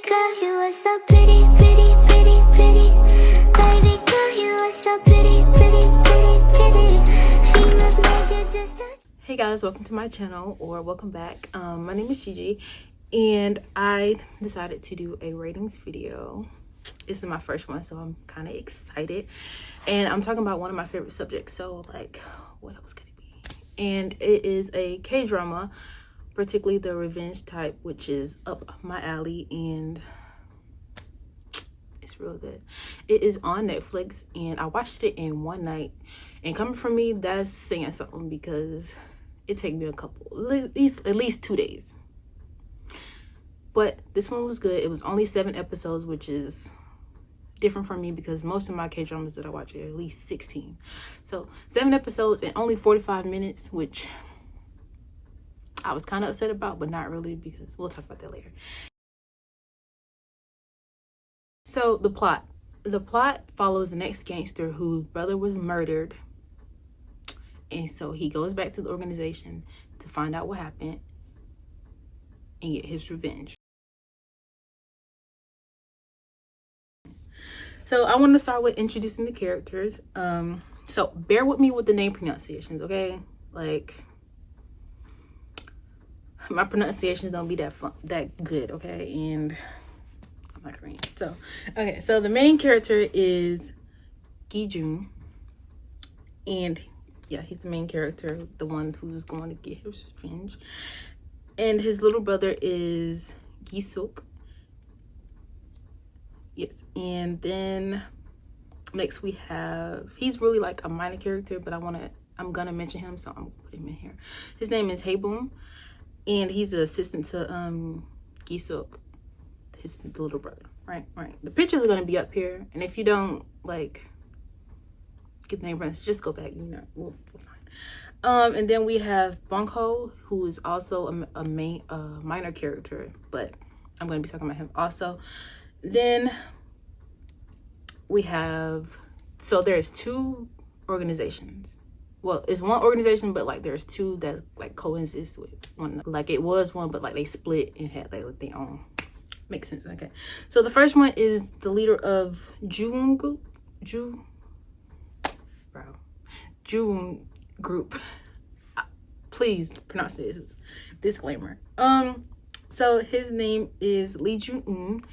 girl, you are so pretty, pretty, pretty, pretty. Baby girl, you are so pretty, pretty, pretty, pretty. Females made you just a... Hey guys, welcome to my channel, or welcome back. My name is Gigi, and I decided to do a ratings video. This is my first one, so I'm kind of excited, and I'm talking about one of my favorite subjects. So like, what else could it be? And it is a K-drama, particularly the revenge type, which is up my alley, and it's real good. It is on Netflix, and I watched it in one night, and coming from me, that's saying something, because it took me at least 2 days. But this one was good. It was only 7 episodes, which is different from me because most of my K-dramas that I watch are at least 16. So 7 episodes and only 45 minutes, which I was kind of upset about, but not really, because we'll talk about that later. So the plot follows the next gangster whose brother was murdered, and so he goes back to the organization to find out what happened and get his revenge. So I want to start with introducing the characters. So bear with me with the name pronunciations, okay? Like, my pronunciations don't be that good, okay? And I'm not Korean. So okay, so the main character is Gi-jun, and yeah, he's the main character, the one who's going to get his revenge. And his little brother is Gi-suk. Yes, and then next we have, he's really like a minor character, but I'm gonna mention him, so I'm gonna put him in here. His name is Haebum, and he's the assistant to Gi-suk, his little brother. Right. The pictures are gonna be up here, and if you don't like get the name right, just go back. You know, we'll find. And then we have Bong-ho, who is also a minor character, but I'm gonna be talking about him also. Then we have, so there's 2 organizations. Well, it's one organization, but like there's 2 that like coexist with one. Like it was one, but like they split and had like their own. Makes sense. Okay, so the first one is the leader of June Group. Please pronounce this. Disclaimer. So his name is Lee Jun-un,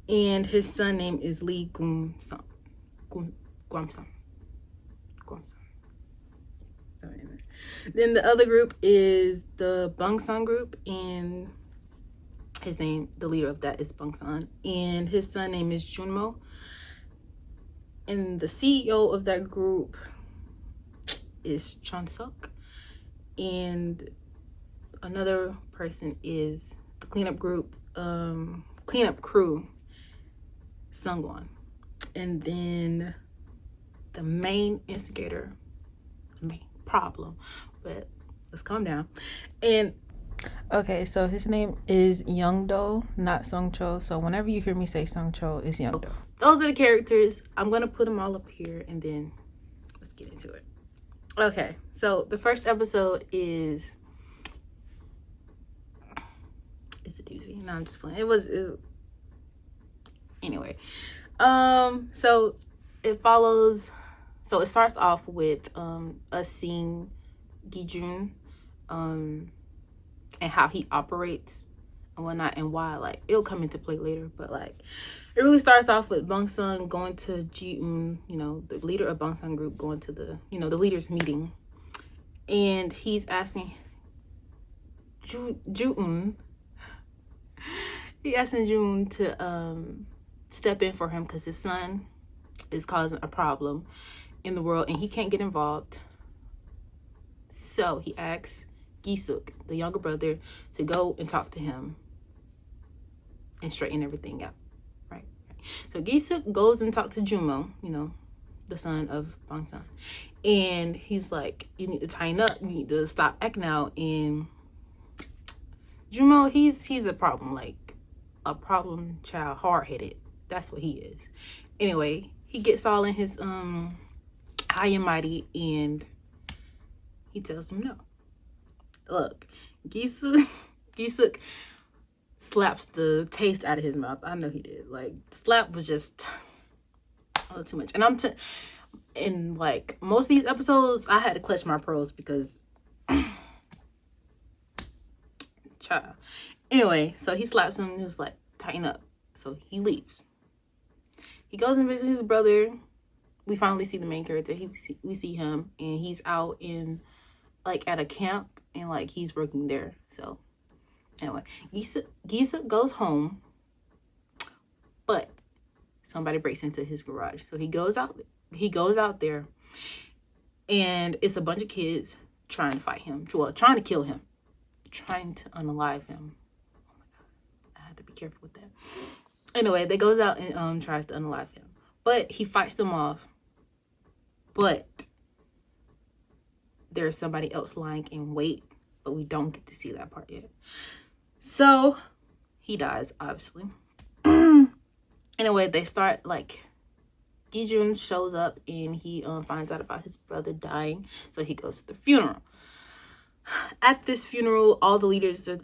and his son name is Lee Gun-sung. Then the other group is the Bong-sun group, and the leader of that is Bong-sun, and his son name is Junmo. And the CEO of that group is Chon-suk, and another person is the cleanup crew, Sungwon. And then the main instigator, the main problem, but let's calm down. And okay, so his name is Youngdo, not Sungcho. So whenever you hear me say Sungcho, it's Youngdo. Those are the characters. I'm gonna put them all up here, and then let's get into it. Okay, so the first episode is, it's a doozy. No, I'm just playing. Anyway. So it follows, so it starts off with us seeing Gi-jun and how he operates and whatnot, and why, like, it'll come into play later, but like it really starts off with Bong-sun going to Ji-un, you know, the leader of Bong-sun group, going to the, you know, the leaders meeting, and he's asking Ji-un, he asking Jun to step in for him because his son is causing a problem in the world and he can't get involved. So he asks Gi-suk, the younger brother, to go and talk to him and straighten everything out. Right. So Gi-suk goes and talks to Junmo, you know, the son of Bong-sun, and he's like, you need to tighten up, you need to stop acting out. And Junmo, he's a problem, like a problem child, hard-headed. That's what he is. Anyway, he gets all in his high and mighty, and he tells him no. Look, Gi-suk slaps the taste out of his mouth. I know he did. Like, slap was just a little too much. And in like most of these episodes, I had to clutch my pearls because child. Anyway, so he slaps him and he was like, tighten up. So he leaves. He goes and visits his brother. We finally see the main character. We see him, and he's out in like at a camp, and like he's working there. So anyway, Gisa goes home, but somebody breaks into his garage. So he goes out there, and it's a bunch of kids trying to fight him. Well, trying to kill him, trying to unalive him. Oh my god, I have to be careful with that. Anyway, they goes out and tries to unalive him, but he fights them off. But there's somebody else lying in wait, but we don't get to see that part yet. So he dies, obviously. Anyway, they start like Gi-jun shows up and he finds out about his brother dying, so he goes to the funeral. At this funeral, all the leaders, the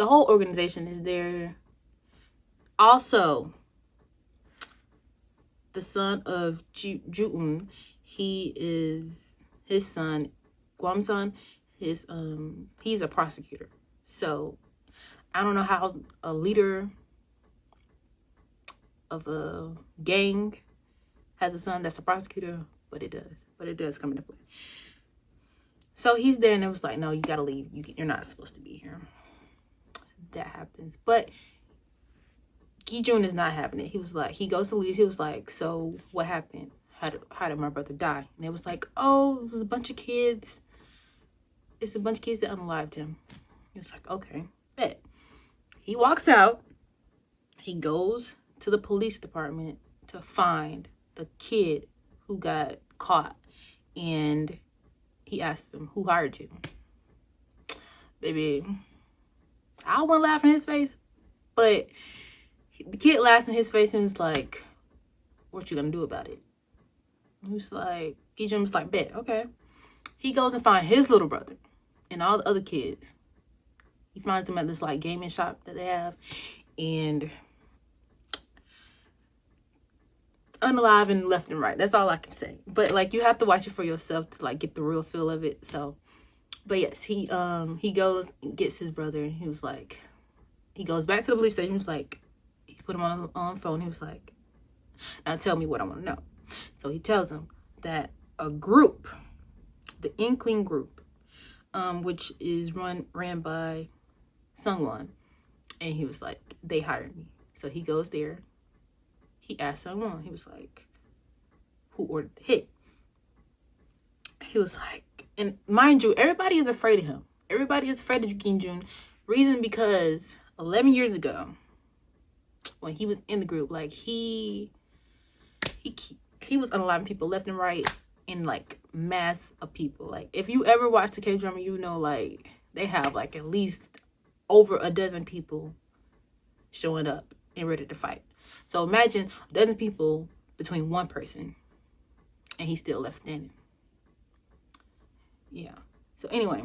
whole organization is there. Also, the son of Ju-un, his son, Guam-san, he's a prosecutor. So I don't know how a leader of a gang has a son that's a prosecutor, but it does. But it does come into play. So he's there, and it was like, no, you gotta leave. You're not supposed to be here. That happens. But Gi-jun is not having it. He was like, he goes to leave. He was like, so what happened? How did my brother die? And it was like, oh, it was a bunch of kids. It's a bunch of kids that unalived him. He was like, okay, bet. He walks out. He goes to the police department to find the kid who got caught. And he asked them, who hired you? Baby, I wouldn't laugh in his face, but the kid laughs in his face and was like, what you gonna do about it? He was like, Gi-jun was like, bet, okay. He goes and finds his little brother and all the other kids. He finds them at this like gaming shop that they have, and unalive and left and right. That's all I can say. But like, you have to watch it for yourself to like get the real feel of it. So, but yes, he goes and gets his brother, and he was like, he goes back to the police station. He was like, he put him on the phone. He was like, now tell me what I want to know. So he tells him that a group, the Inkling group, which is ran by someone, and he was like, they hired me. So he goes there. He asked someone. He was like, who ordered the hit? He was like, and mind you, everybody is afraid of him. Everybody is afraid of Gi-jun. Reason because 11 years ago, when he was in the group, like he was unaliving people left and right in like mass of people. Like if you ever watch the K-drama, you know like they have like at least over a dozen people showing up and ready to fight. So imagine a dozen people between one person, and he's still left standing. Yeah. So anyway,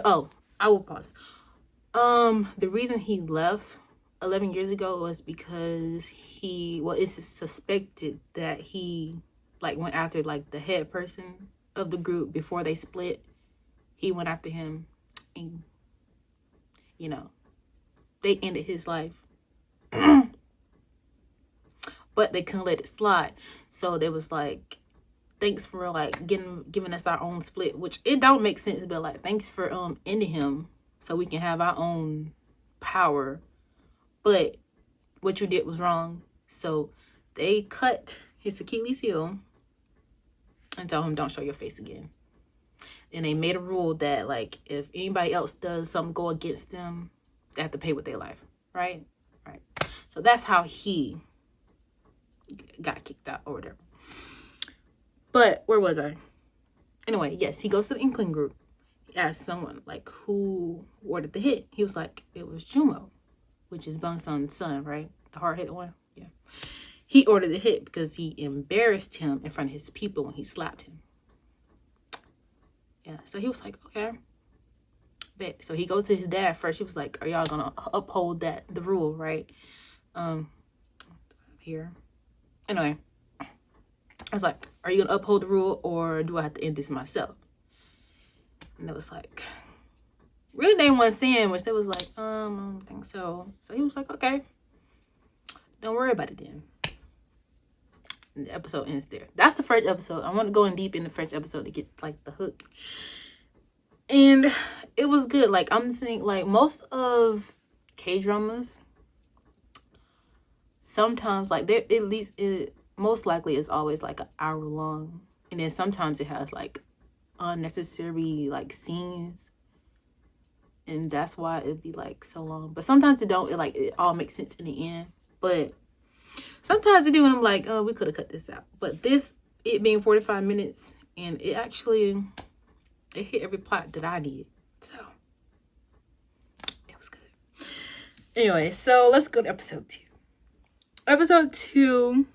I will pause. The reason he left 11 years ago was because it's suspected that he like went after like the head person of the group before they split. He went after him, and you know, they ended his life. But they couldn't let it slide. So they was like, thanks for like giving us our own split, which it don't make sense, but like thanks for ending him so we can have our own power. But what you did was wrong. So they cut his Achilles heel and told him, don't show your face again. And they made a rule that like if anybody else does something go against them, they have to pay with their life. Right? Right. So that's how he got kicked out or whatever. But where was I? Anyway, yes, he goes to the Inkling group. He asked someone like who ordered the hit. He was like, it was Jumo, which is Bang-sun's son, right? The hard-headed one. Yeah. He ordered the hit because he embarrassed him in front of his people when he slapped him. Yeah. So he was like, okay. Bet. So he goes to his dad first. He was like, are y'all gonna uphold the rule, right? Here. Anyway, I was like, are you gonna uphold the rule, or do I have to end this myself? And it was like, really, they weren't saying much. They was like, I don't think so. So he was like, okay, don't worry about it then. And the episode ends there. That's the first episode. I want to go in deep in the first episode to get like the hook. And it was good. Like, I'm saying, like, most of K-dramas, sometimes, like, at least it most likely is always like an hour long. And then sometimes it has like unnecessary like scenes. And that's why it'd be like so long. But sometimes it don't. It all makes sense in the end. But sometimes they do, and I'm like, oh, we could have cut this out. But this, it being 45 minutes, and it actually, it hit every plot that I needed. So it was good. Anyway, so let's go to episode 2. Episode 2,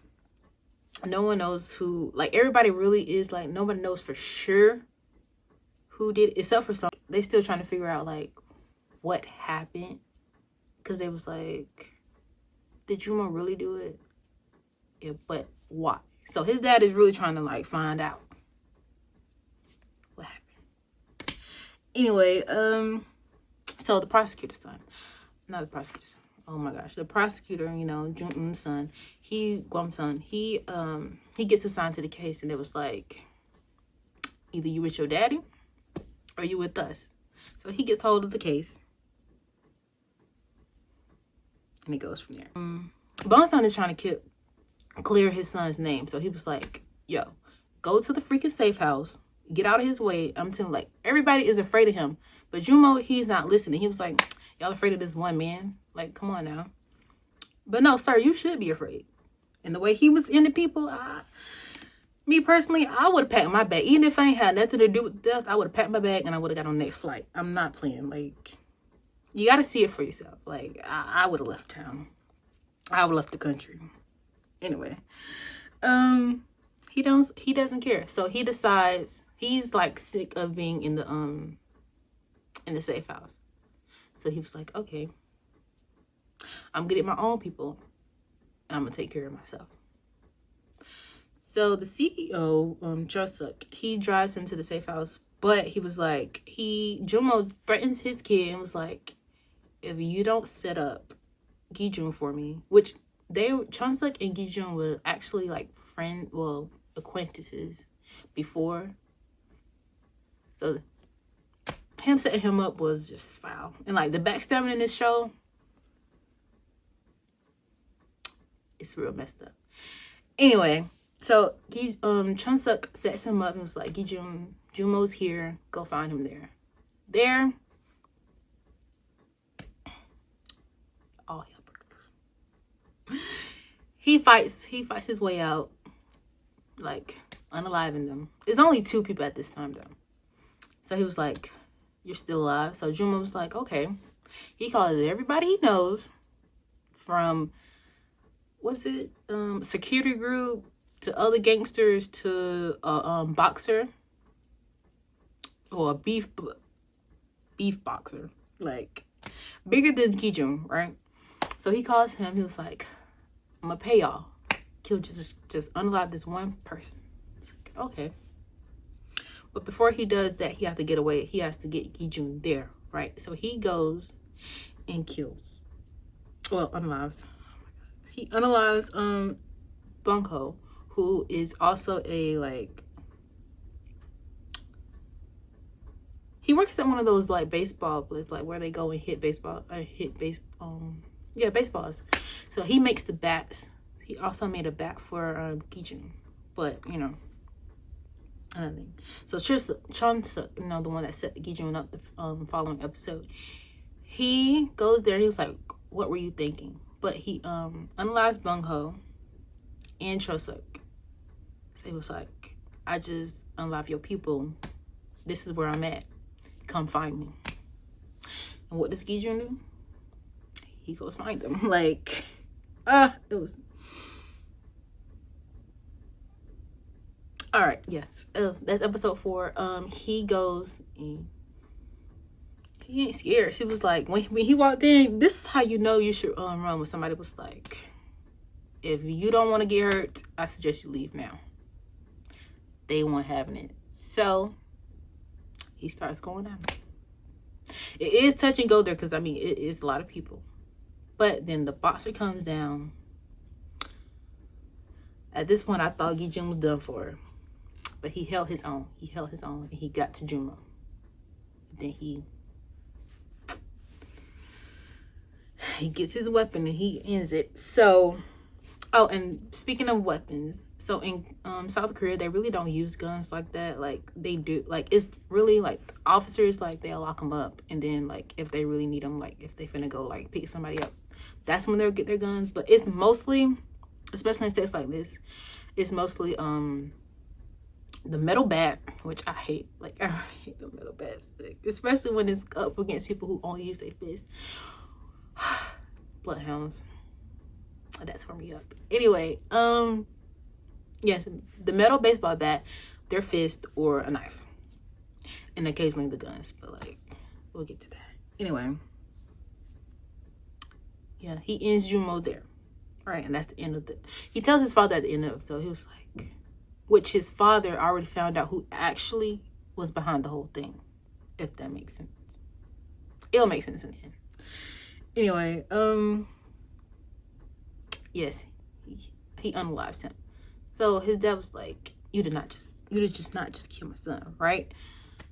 no one knows who, like, everybody really is like, nobody knows for sure who did it, except for some. They still trying to figure out like what happened, because they was like, did Jumo really do it? Yeah, but why? So his dad is really trying to like find out what happened. Anyway, so the prosecutor's son, not the prosecutor's son, oh my gosh, the prosecutor, you know, Jun-un's son, Guam's son, he gets assigned to the case, and it was like, either you with your daddy or you with us. So he gets hold of the case, and it goes from there. Bon's son is trying to clear his son's name. So he was like, yo, go to the freaking safe house, get out of his way. I'm telling, like, everybody is afraid of him, but Jumo, he's not listening. He was like, y'all afraid of this one man? Like, come on now. But no, sir, you should be afraid. And the way he was into people, me personally, I would have packed my bag. Even if I ain't had nothing to do with death, I would have packed my bag and I would have got on the next flight. I'm not playing. Like, you got to see it for yourself. Like, I would have left town. I would have left the country. Anyway, he doesn't care. So he decides, he's like sick of being in the safe house. So he was like, okay, I'm getting my own people, and I'm gonna take care of myself. So the CEO, Josuk, he drives him to the safe house, but he was like, Jumo threatens his kid and was like, if you don't set up Gijun for me, which Chonsuk and Gijun were actually like acquaintances before. So him setting him up was just foul. And like the backstabbing in this show, it's real messed up. Anyway, so Chonsuk sets him up and was like, Jumo's here, go find him there. All hell breaks. He fights his way out, like unaliving them. There's only 2 people at this time though. So he was like, you're still alive. So Jumo was like, okay. He calls everybody he knows, from security group to other gangsters to a boxer or a beef boxer, like bigger than Kijun, right? So he calls him. He was like, I'm gonna pay y'all. He'll just unalive this one person. It's like, okay. But before he does that, he has to get away. He has to get Gijun there, right? So he goes and kills. Well, unalives. He unalives Bunko, who is also a like. He works at one of those like baseball places, like where they go and hit baseballs. So he makes the bats. He also made a bat for Gijun, but you know, another thing. So Chonsuk, you know, the one that set Gijun up the following episode, he goes there. He was like, "What were you thinking?" But he unalives Bungho and Chosuk. So he was like, "I just unalive your people. This is where I'm at. Come find me." And what does Gijun do? He goes find them. Like, it was. All right, yes, that's episode 4. He goes He ain't scared. She was like, when he walked in, this is how you know you should run. When somebody was like, if you don't want to get hurt, I suggest you leave now. They weren't having it. So he starts going down. It is touch and go there because, I mean, it is a lot of people. But then the boxer comes down. At this point, I thought Gi-jun was done for. But he held his own. He held his own. And he got to Junmo. Then he gets his weapon and he ends it. So, oh, and speaking of weapons, so in South Korea, they really don't use guns like that. Like, they do, like, it's really, like, officers, like, they'll lock them up. And then, like, if they really need them, like, if they finna go, like, pick somebody up, that's when they'll get their guns. But it's mostly, especially in states like this, it's mostly, the metal bat, which I hate. Like, I hate the metal bats. Like, especially when it's up against people who only use their fists. Bloodhounds. That's for me up. Anyway, yes, the metal baseball bat, their fist, or a knife. And occasionally the guns. But, like, we'll get to that. Anyway. Yeah, he ends Junmo there. Right, and that's the end of the... He tells his father at the end of it, so he was like... Which his father already found out who actually was behind the whole thing. If that makes sense. It'll make sense in the end. Anyway, yes, he unalives him. So his dad was like, you did not just kill my son, right?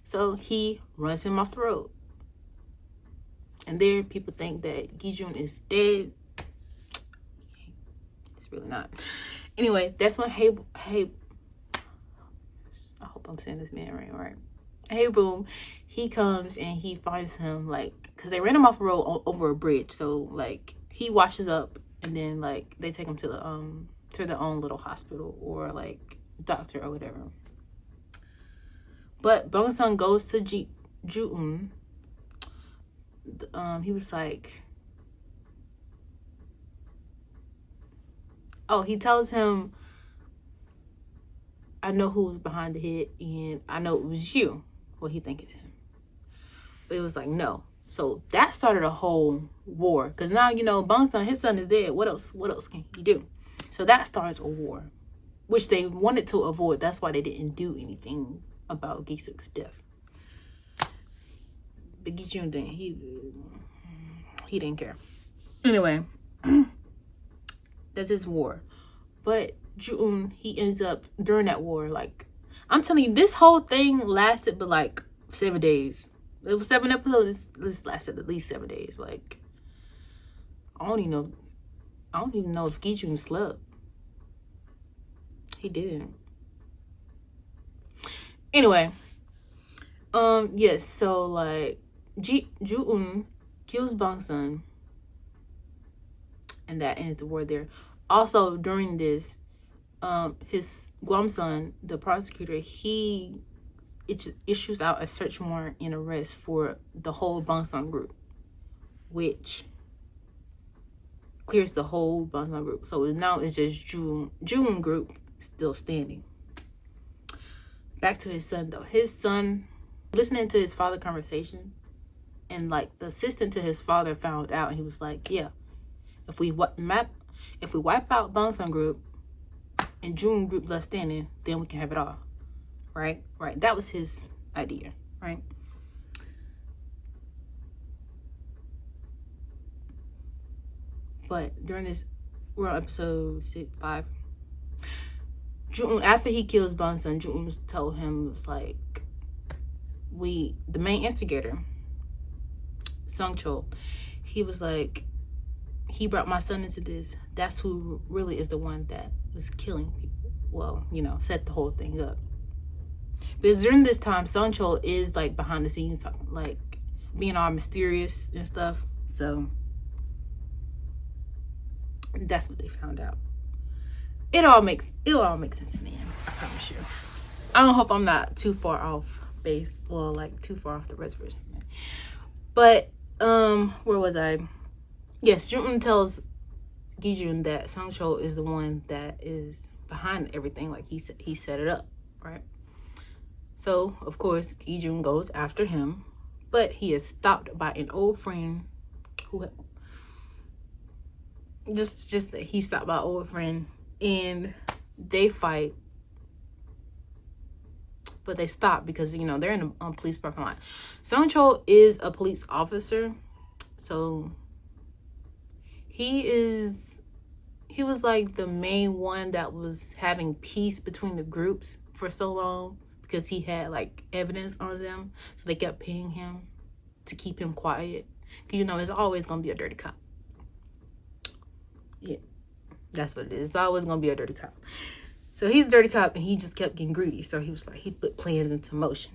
So he runs him off the road. And there people think that Gi-jun is dead. It's really not. Anyway, that's when I hope I'm saying this man right. Hey Boom, he comes and he finds him, like, because they ran him off the road over a bridge. So, like, he washes up and then, like, they take him to their own little hospital or, like, doctor or whatever. But Bong-sun goes to Ju-eun. He was like, oh, he tells him, I know who was behind the hit and I know it was you. Well, he think it's him. But it was like, no. So that started a whole war. Because now, you know, Bong-sun, his son is dead. What else can he do? So that starts a war. Which they wanted to avoid. That's why they didn't do anything about Gi-suk's death. But Gi-jun didn't. He didn't care. Anyway. That's his war. But Ju-eun, he ends up during that war, like, I'm telling you, this whole thing lasted but like 7 days. It was 7 episodes. This lasted at least 7 days. Like, I don't even know if Gi-jun slept. He didn't. Anyway, yes. So like, Ju-eun kills Bong-sun, and that ends the war there. Also, during this, his Guam-sun, the prosecutor, he issues out a search warrant and arrest for the whole Bong-sun group, which clears the whole Bong-sun group. So now it's just Ju-eun group still standing. Back to his son though. His son, listening to his father conversation, and like the assistant to his father found out, and he was like, yeah, if we wipe out Bong-sun group and Ju-eun group left standing, then we can have it all. Right? That was his idea, right? But during this, we're on episode 5. Ju-eun, after he kills Bong-sun, Ju-eun told him, it was like, the main instigator, Sung-chul, he was like, he brought my son into this. That's who really is the one that is killing people. Well, you know, set the whole thing up. Because during this time, Sung-chul is like behind the scenes, like being all mysterious and stuff. So that's what they found out. It all makes sense in the end, I promise you. I don't hope I'm not too far off base, or like too far off the reservation. But where was I? Yes, Ju-eun tells Gi-jun that Sung-chul is the one that is behind everything. Like, he set it up, right? So of course Gi-jun goes after him, but he is stopped by an old friend who just that he stopped by an old friend, and they fight, but they stop because, you know, they're in a police parking lot. Sung-cho is a police officer, so he was like the main one that was having peace between the groups for so long, because he had like evidence on them, so they kept paying him to keep him quiet, because, you know, it's always gonna be a dirty cop. Yeah, that's what it is. It's always gonna be a dirty cop. So he's a dirty cop, and he just kept getting greedy, so he was like, he put plans into motion.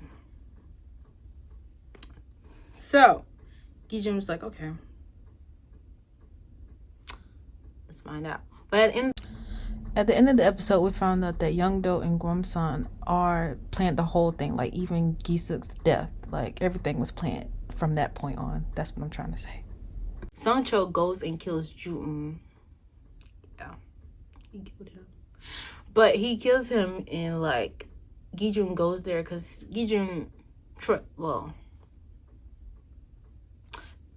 So Gi-jun was like, okay, let's find out. But at the end of the episode, we found out that Youngdo and Gwon-san are planned the whole thing, like even Gi-suk's death. Like everything was planned from that point on. That's what I'm trying to say. Sung-cho goes and kills Ju-eun. Yeah, he killed him. But he kills him, and like Gi-jun goes there because Gi-jun, well,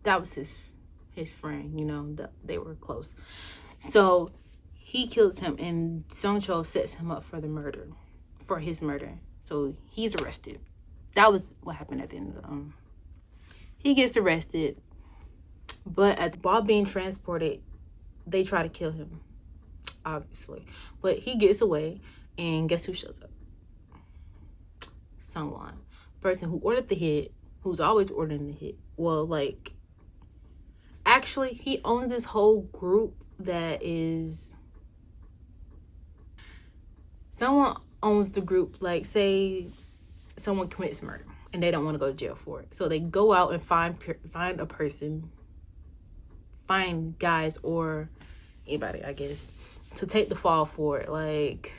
that was his friend, you know, they were close. So he kills him, and Sung-cho sets him up for his murder. So he's arrested. That was what happened at the end of the he gets arrested, but while being transported, they try to kill him, obviously. But he gets away, and guess who shows up? Sungwon, person who ordered the hit, who's always ordering the hit. Well, like, actually, he owns this whole group that is... Someone owns the group, like, say someone commits murder, and they don't want to go to jail for it. So they go out and find a person, find guys or anybody, I guess, to take the fall for it. Like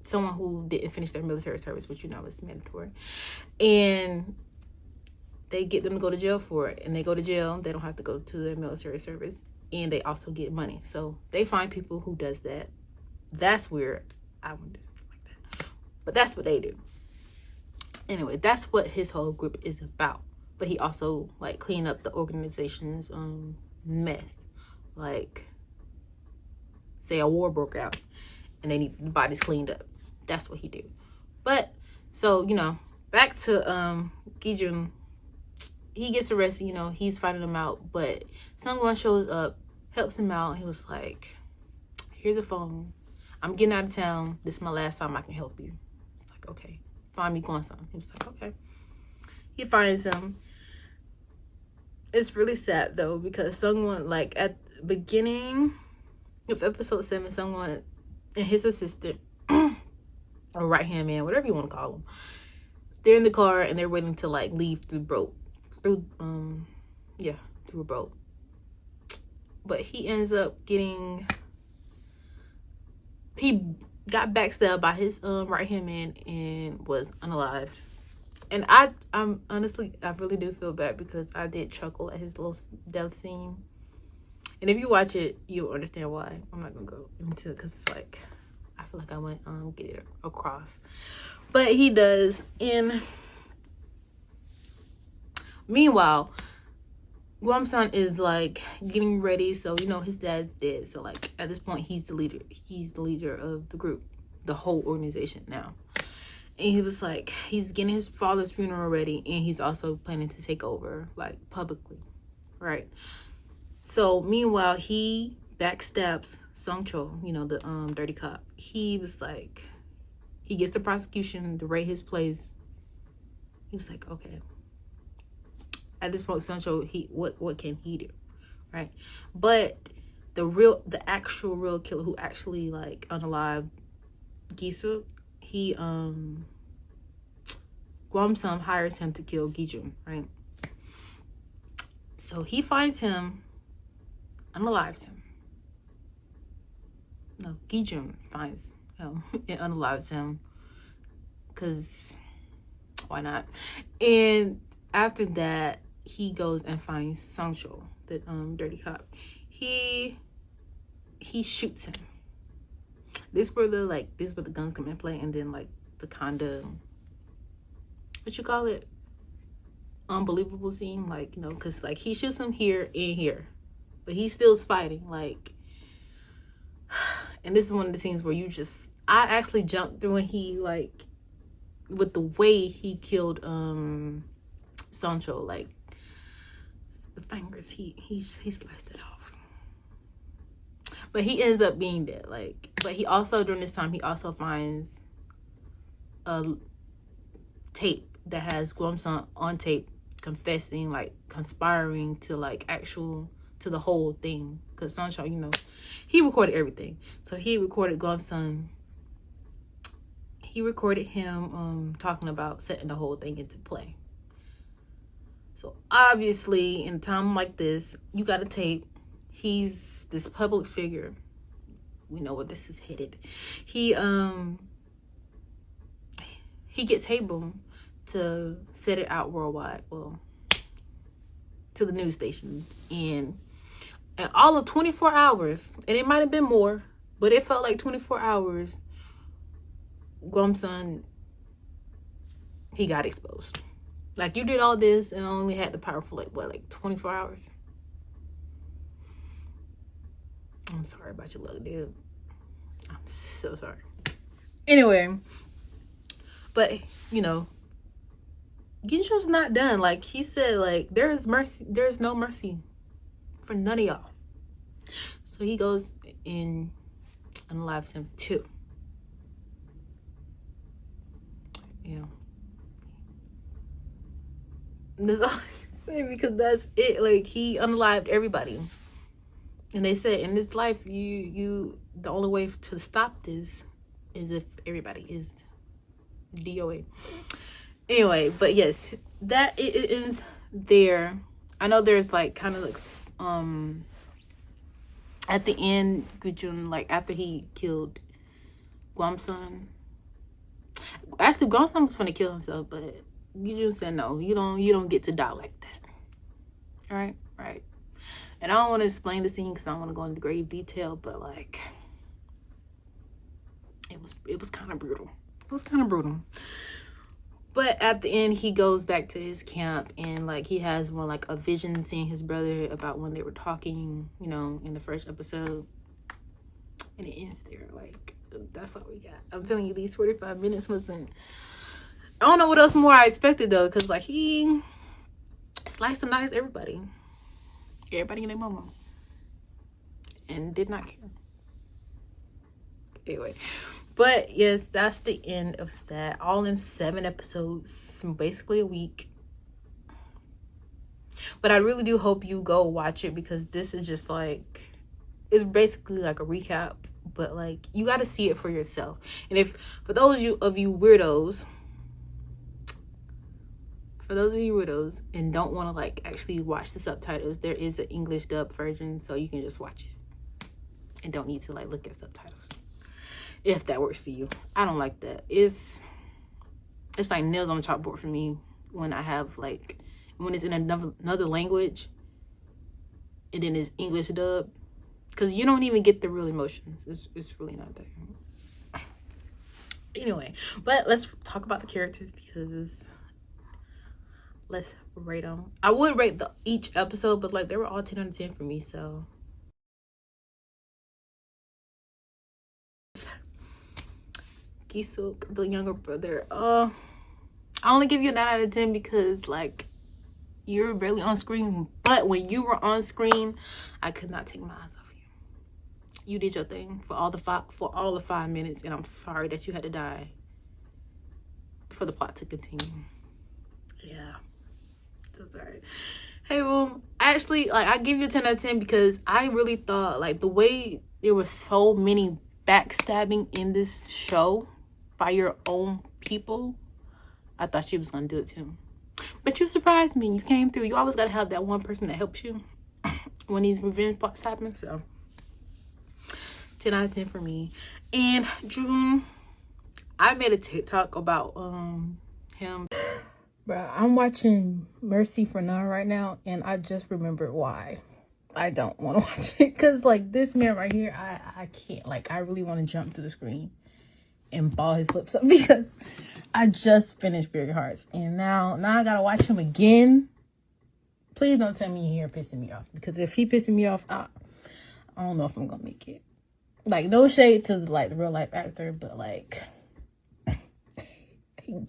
someone who didn't finish their military service, which, you know, is mandatory. And they get them to go to jail for it. And they go to jail. They don't have to go to their military service. And they also get money. So they find people who does that. That's weird. I wouldn't do it like that. But that's what they do. Anyway, that's what his whole group is about. But he also, like, clean up the organization's mess. Like, say a war broke out and they need the bodies cleaned up. That's what he do. But, so, you know, back to Gi-jun. He gets arrested, you know, he's fighting him out. But someone shows up, helps him out. He was like, here's a phone. I'm getting out of town. This is my last time I can help you. It's like, okay. Find me Gwon-san. He was like, okay. He finds him. It's really sad though, because someone, like, at the beginning of episode 7, someone and his assistant or right hand man, whatever you want to call him, they're in the car and they're waiting to, like, leave through a boat. But he ends up getting, he got backstabbed by his right hand man and was unalived. And I'm honestly, I really do feel bad, because I did chuckle at his little death scene. And if you watch it, you'll understand why. I'm not gonna go into it, because it's like, I feel like I went get it across. But he does. And meanwhile, Gwon-san is, like, getting ready. So, you know, his dad's dead. So, like, at this point, he's the leader. He's the leader of the group, the whole organization now. And he was like, he's getting his father's funeral ready, and he's also planning to take over, like, publicly, right? So meanwhile, he backstabs Sung-cho, you know, the dirty cop. He was like, he gets the prosecution to raid his place. He was like, okay. At this point, Sung-cho, what can he do, right? But the actual real killer who actually, like, unalived Gi-suk, he Gwon-san hires him to kill Gi-jun, right? So he finds him, unalives him. No, Gi-jun finds him and unalives him, because why not? And after that, he goes and finds Sung-cho, the dirty cop. He shoots him. This is where the guns come in play, and then, like, the kinda, what you call it, unbelievable scene, like, you know, because like he shoots him here and here, but he still's fighting, like. And this is one of the scenes where I actually jumped through, and he, like, with the way he killed Sancho, like the fingers, he sliced it off. But he ends up being dead, like. But he also, during this time, he also finds a tape that has Guamsan on tape confessing, like conspiring to like to the whole thing, because Sancho, you know, he recorded everything. So he recorded Guamsan. He recorded him talking about setting the whole thing into play. So obviously, in a time like this, you got a tape. He's this public figure. We know where this is headed. He gets Hayboom to set it out worldwide. Well, to the news station, and all of 24 hours, and it might have been more, but it felt like 24 hours, Guamsan, he got exposed. Like, you did all this and only had the power for like, what, like 24 hours? I'm sorry about your luck, dude. I'm so sorry. Anyway, but, you know, Gensho's not done. Like he said, like, there's no mercy for none of y'all. So he goes and unalives him too. Yeah. And that's all I say, because that's it. Like, he unalived everybody. And they said, in this life, the only way to stop this is if everybody is DOA. Anyway, but yes, that it ends there. I know there's like kind of like at the end, Gujun, like after he killed Guamsan. Actually, Guamsan was gonna kill himself, but Gujun said no, you don't get to die like that. All right, right. And I don't want to explain the scene because I don't want to go into grave detail, but like it was kind of brutal. It was kind of brutal. But at the end, he goes back to his camp, and like he has more like a vision, seeing his brother about when they were talking, you know, in the first episode. And it ends there. Like, that's all we got. I'm telling you, these 45 minutes wasn't. I don't know what else more I expected though, because like he sliced and diced everybody in their mama, and did not care. Anyway. But yes, that's the end of that. All in 7 episodes, basically a week. But I really do hope you go watch it, because this is just like, it's basically like a recap, but like you got to see it for yourself. And if for those of you weirdos and don't want to like actually watch the subtitles, there is an English dub version, so you can just watch it and don't need to like look at subtitles, if that works for you. I don't like that. It's like nails on the chalkboard for me when I have like, when it's in another language and then it's English dub, because you don't even get the real emotions. It's really not there. Anyway, but let's talk about the characters, because let's rate them. I would rate each episode, but like they were all 10 out of 10 for me, so Kisuk, the younger brother, I only give you a 9 out of 10 because like you're barely on screen, but when you were on screen, I could not take my eyes off you. You did your thing for all the 5 minutes, and I'm sorry that you had to die for the plot to continue. Yeah, so sorry. Hey, well, actually, like, I give you a 10 out of 10 because I really thought, like, the way there were so many backstabbing in this show by your own people, I thought she was gonna do it too. But you surprised me. You came through. You always gotta have that one person that helps you when these revenge plots happen. So 10 out of 10 for me. And June, I made a TikTok about him. Bro, I'm watching Mercy for None right now, and I just remembered why I don't want to watch it. Because like this man right here, I can't. Like, I really want to jump to the screen and ball his lips up because I just finished Buried Hearts. And now I gotta watch him again. Please don't tell me you're pissing me off. Because if he pissing me off, I don't know if I'm gonna make it. Like, no shade to the real life actor, but like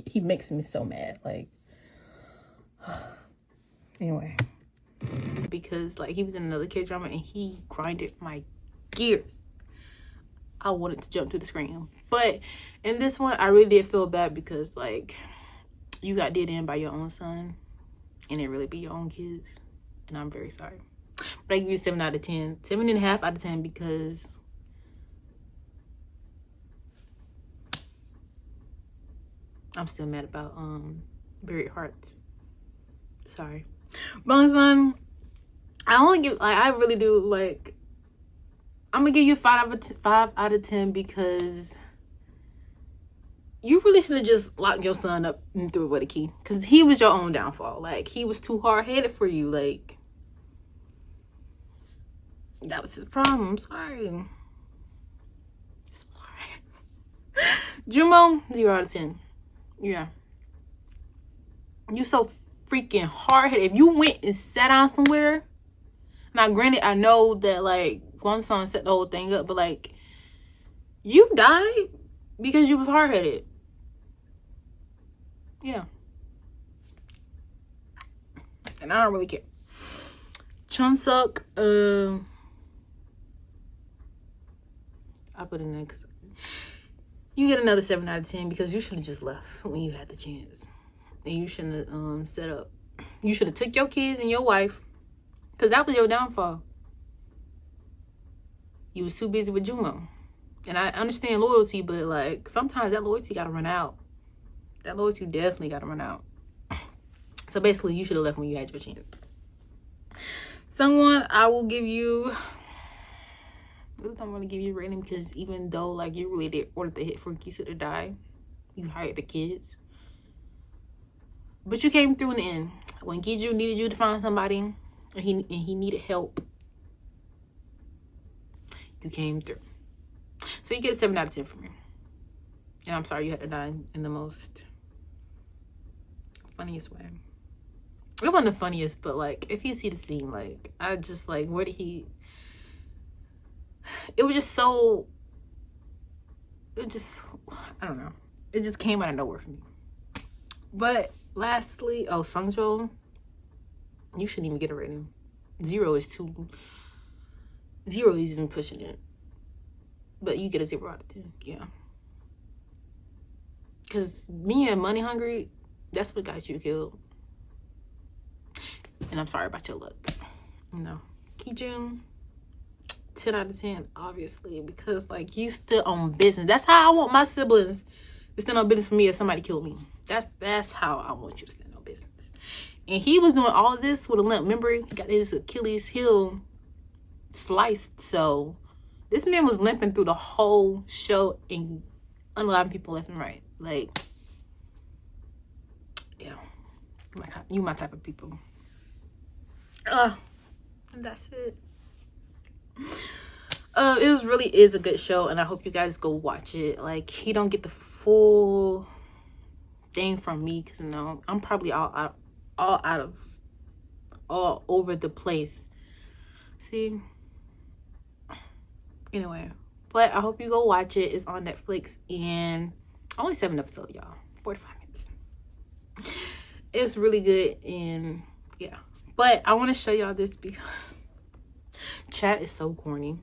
he makes me so mad. Like, anyway. Because like he was in another kid drama and he grinded my gears. I wanted to jump to the screen. But in this one, I really did feel bad because like you got did in by your own son and it really be your own kids. And I'm very sorry. But I give you 7 out of 10. 7.5 out of 10 because I'm still mad about Buried Hearts. Sorry. Bone Son, I only give, like, I really do, like, I'm gonna give you 5 out of 10 because you really should have just locked your son up and threw away the key. Because he was your own downfall. Like, he was too hard-headed for you. Like, that was his problem. Sorry. Jumo, 0 out of 10. Yeah. You so freaking hard-headed. If you went and sat down somewhere, now granted, I know that like Guam-san set the whole thing up, but like you died because you was hard-headed. Yeah. And I don't really care. Chun-suk, I put in there because you get another 7 out of 10 because you should have just left when you had the chance. And you shouldn't have set up. You should have took your kids and your wife because that was your downfall. You was too busy with Jumo. And I understand loyalty, but like sometimes that loyalty gotta run out. That loyalty definitely gotta run out. So basically you should have left when you had your chance. Someone I will give you, I really don't want to give you a rating because even though like you really did order the hit for Gisu to die, you hired the kids. But you came through in the end. When Giju needed you to find somebody and he needed help, you came through. So you get a 7 out of 10 from me. And I'm sorry you had to die in the most funniest way. It wasn't the funniest, but like if you see the scene, like I just like where did he, it was just so, it just, I don't know, it just came out of nowhere for me. But lastly, oh, Sungjo, you shouldn't even get a rating. 0 is too, 0 is even pushing it. But you get a 0 out of 10, yeah. Because being money hungry, that's what got you killed. And I'm sorry about your luck. You know, Kijun, 10 out of 10, obviously, because like you stood on business. That's how I want my siblings to stand on business for me if somebody killed me. That's how I want you to stand on business. And he was doing all of this with a limp. Remember, he got his Achilles heel sliced. So this man was limping through the whole show and unaliving people left and right. Like, yeah, you my type of people. And that's it. It really is a good show, and I hope you guys go watch it. Like, he don't get the full thing from me because you know I'm probably all over the place. See, anyway, but I hope you go watch it. It's on Netflix and only 7 episodes, y'all. 45 minutes. It's really good, and yeah. But I want to show y'all this because chat is so corny.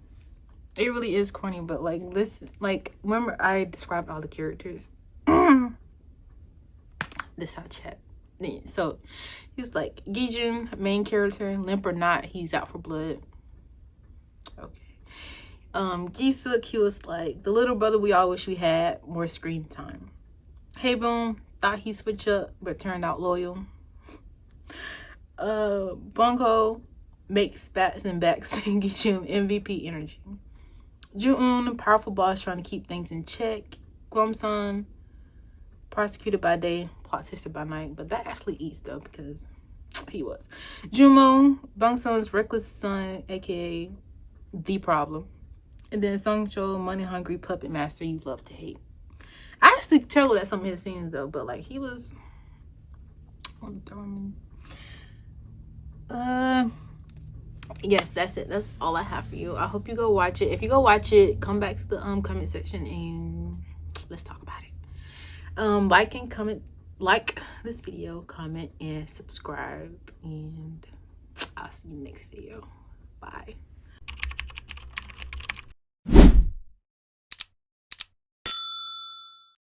It really is corny, but like this, like remember I described all the characters. This how chat. So he's like Gijun, main character, limp or not, he's out for blood. Okay. Gisuk, he was like the little brother we all wish we had, more screen time. Hey Boom, thought he'd switch up, but turned out loyal. Bunko makes spats and backs and get you MVP energy. Ju-un, powerful boss trying to keep things in check. Guam-san, prosecuted by day, plot sister by night, but that actually eats though because he was. Jumo, Bang-san's reckless son, aka the problem. And then Sungjo, money hungry puppet master you love to hate. I actually struggled at some of his scenes though, but like he was on the throne. Yes, that's it. That's all I have for you. I hope you go watch it. If you go watch it, come back to the comment section and let's talk about it. Like and comment, like this video, comment and subscribe, and I'll see you next video. Bye.